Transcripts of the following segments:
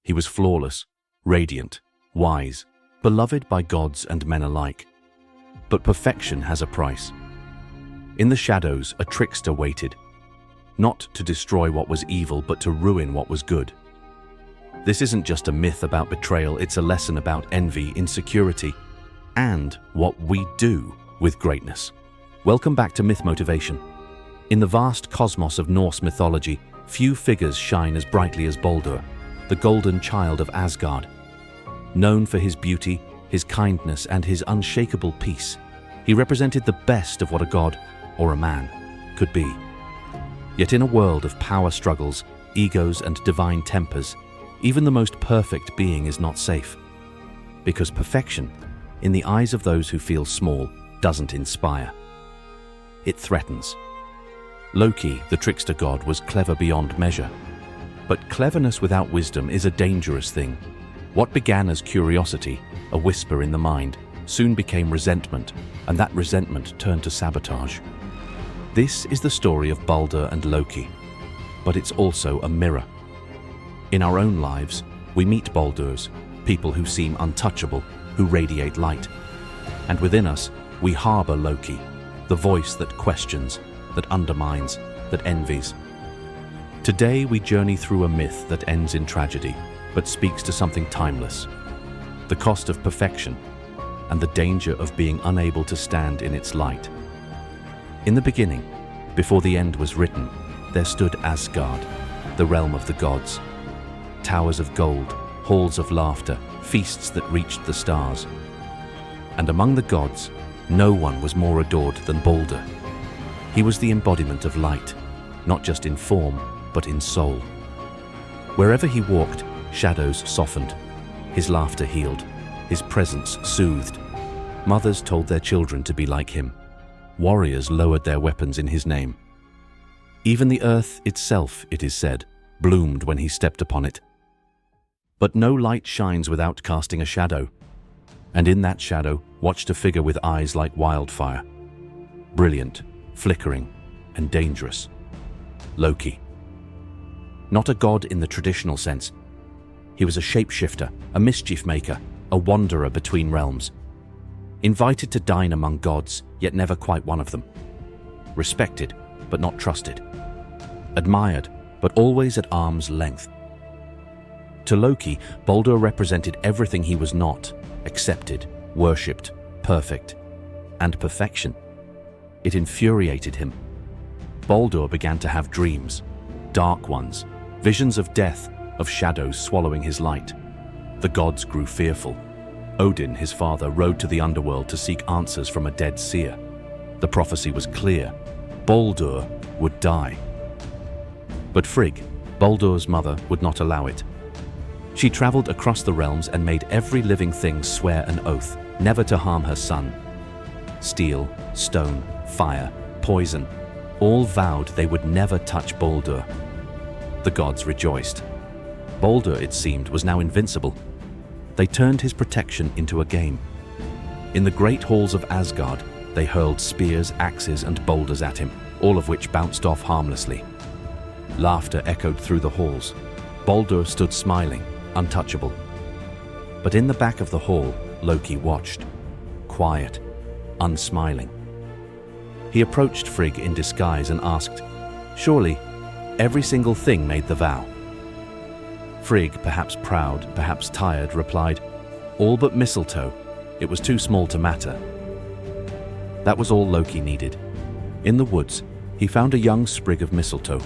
He was flawless, radiant, wise, beloved by gods and men alike. But perfection has a price. In the shadows, a trickster waited, not to destroy what was evil, but to ruin what was good. This isn't just a myth about betrayal, it's a lesson about envy, insecurity, and what we do with greatness. Welcome back to Myth Motivation. In the vast cosmos of Norse mythology, few figures shine as brightly as Baldur, the golden child of Asgard. Known for his beauty, his kindness, and his unshakable peace, he represented the best of what a god, or a man, could be. Yet in a world of power struggles, egos, and divine tempers, even the most perfect being is not safe. Because perfection, in the eyes of those who feel small, doesn't inspire. It threatens. Loki, the trickster god, was clever beyond measure. But cleverness without wisdom is a dangerous thing. What began as curiosity, a whisper in the mind, soon became resentment, and that resentment turned to sabotage. This is the story of Baldur and Loki, but it's also a mirror. In our own lives, we meet Baldurs, people who seem untouchable, who radiate light. And within us, we harbor Loki, the voice that questions, that undermines, that envies. Today we journey through a myth that ends in tragedy, but speaks to something timeless: the cost of perfection and the danger of being unable to stand in its light. In the beginning, before the end was written, there stood Asgard, the realm of the gods. Towers of gold, halls of laughter, feasts that reached the stars. And among the gods, no one was more adored than Baldur. He was the embodiment of light, not just in form, but in soul. Wherever he walked, shadows softened, his laughter healed, his presence soothed. Mothers told their children to be like him. Warriors lowered their weapons in his name. Even the earth itself, it is said, bloomed when he stepped upon it. But no light shines without casting a shadow, and in that shadow watched a figure with eyes like wildfire. Brilliant, flickering, and dangerous. Loki. Not a god in the traditional sense. He was a shapeshifter, a mischief maker, a wanderer between realms. Invited to dine among gods, yet never quite one of them. Respected, but not trusted. Admired, but always at arm's length. To Loki, Baldur represented everything he was not: accepted, worshipped, perfect, and perfection. It infuriated him. Baldur began to have dreams, dark ones, visions of death, of shadows swallowing his light. The gods grew fearful. Odin, his father, rode to the underworld to seek answers from a dead seer. The prophecy was clear: Baldur would die. But Frigg, Baldur's mother, would not allow it. She traveled across the realms and made every living thing swear an oath never to harm her son. Steel, stone, fire, poison, all vowed they would never touch Baldur. The gods rejoiced. Baldur, it seemed, was now invincible. They turned his protection into a game. In the great halls of Asgard, they hurled spears, axes, and boulders at him, all of which bounced off harmlessly. Laughter echoed through the halls. Baldur stood smiling, untouchable. But in the back of the hall, Loki watched, quiet, unsmiling. He approached Frigg in disguise and asked, "Surely, every single thing made the vow?" Frigg, perhaps proud, perhaps tired, replied, "All but mistletoe. It was too small to matter." That was all Loki needed. In the woods, he found a young sprig of mistletoe,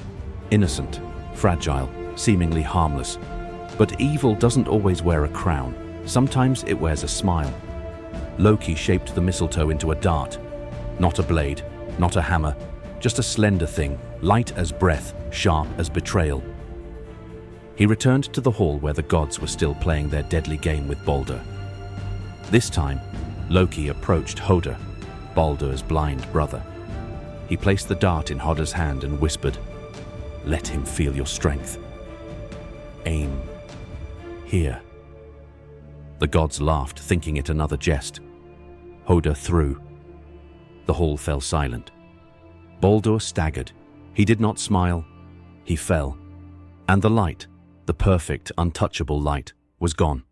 innocent, fragile, seemingly harmless. But evil doesn't always wear a crown. Sometimes it wears a smile. Loki shaped the mistletoe into a dart. Not a blade, not a hammer, just a slender thing, light as breath, sharp as betrayal. He returned to the hall where the gods were still playing their deadly game with Baldur. This time, Loki approached Hoder, Baldur's blind brother. He placed the dart in Hoder's hand and whispered, "Let him feel your strength. Aim here." The gods laughed, thinking it another jest. Hoder threw. The hall fell silent. Baldur staggered. He did not smile. He fell. And the light, the perfect, untouchable light, was gone.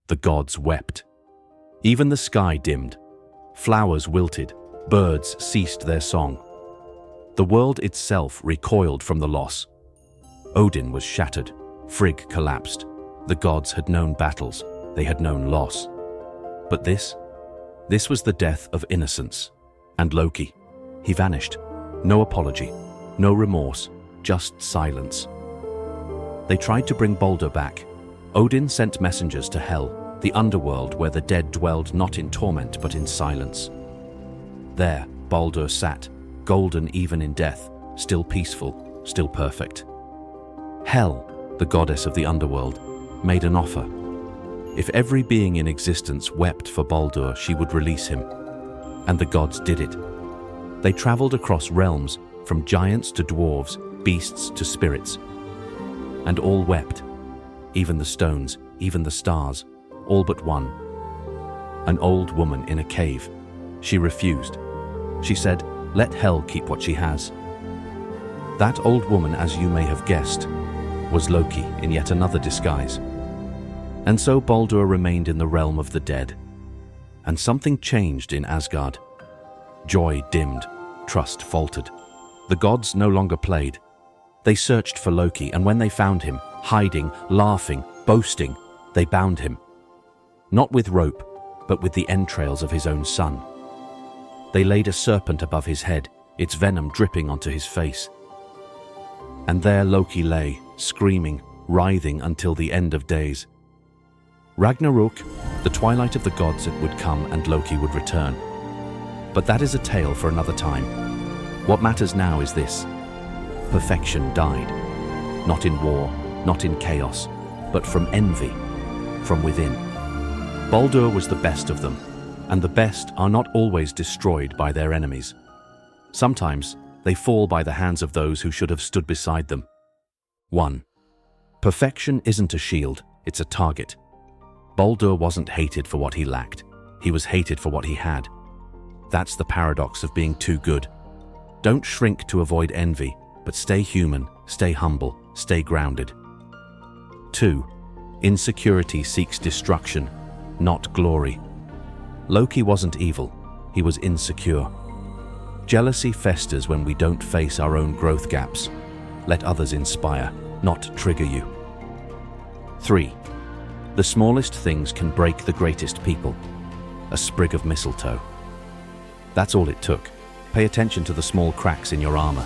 The gods wept. Even the sky dimmed. Flowers wilted. Birds ceased their song. The world itself recoiled from the loss. Odin was shattered. Frigg collapsed. The gods had known battles. They had known loss. But this was the death of Innocence. And Loki, he vanished. No apology, no remorse, just silence. They tried to bring Baldur back. Odin sent messengers to Hel, the underworld where the dead dwelled not in torment but in silence. There, Baldur sat, golden even in death, still peaceful, still perfect. Hel, the goddess of the underworld, made an offer. If every being in existence wept for Baldur, she would release him. And the gods did it. They traveled across realms, from giants to dwarves, beasts to spirits. And all wept, even the stones, even the stars, all but one. An old woman in a cave. She refused. She said, "Let Hel keep what she has." That old woman, as you may have guessed, was Loki in yet another disguise. And so Baldur remained in the realm of the dead. And something changed in Asgard. Joy dimmed, trust faltered. The gods no longer played. They searched for Loki, and when they found him, hiding, laughing, boasting, they bound him. Not with rope, but with the entrails of his own son. They laid a serpent above his head, its venom dripping onto his face. And there Loki lay, screaming, writhing until the end of days. Ragnarok, the twilight of the gods, it would come and Loki would return. But that is a tale for another time. What matters now is this. Perfection died. Not in war, not in chaos, but from envy, from within. Baldur was the best of them, and the best are not always destroyed by their enemies. Sometimes they fall by the hands of those who should have stood beside them. 1. Perfection isn't a shield, it's a target. Baldur wasn't hated for what he lacked. He was hated for what he had. That's the paradox of being too good. Don't shrink to avoid envy, but stay human, stay humble, stay grounded. 2. Insecurity seeks destruction, not glory. Loki wasn't evil, he was insecure. Jealousy festers when we don't face our own growth gaps. Let others inspire, not trigger you. 3. The smallest things can break the greatest people. A sprig of mistletoe. That's all it took. Pay attention to the small cracks in your armor.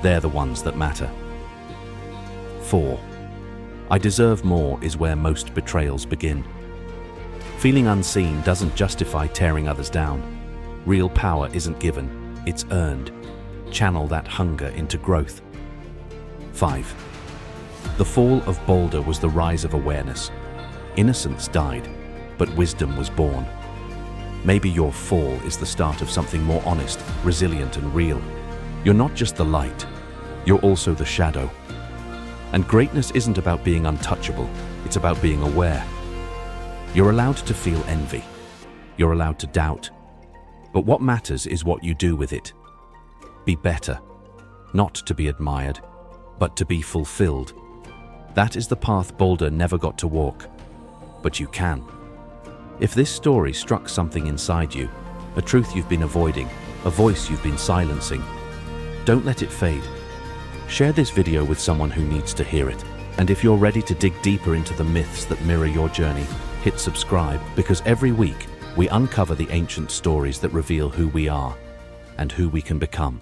They're the ones that matter. 4. I deserve more is where most betrayals begin. Feeling unseen doesn't justify tearing others down. Real power isn't given, it's earned. Channel that hunger into growth. 5. The fall of Baldur was the rise of awareness. Innocence died, but wisdom was born. Maybe your fall is the start of something more honest, resilient, and real. You're not just the light, you're also the shadow. And greatness isn't about being untouchable, it's about being aware. You're allowed to feel envy. You're allowed to doubt. But what matters is what you do with it. Be better, not to be admired, but to be fulfilled. That is the path Baldur never got to walk. But you can. If this story struck something inside you, a truth you've been avoiding, a voice you've been silencing, don't let it fade. Share this video with someone who needs to hear it. And if you're ready to dig deeper into the myths that mirror your journey, hit subscribe, because every week we uncover the ancient stories that reveal who we are and who we can become.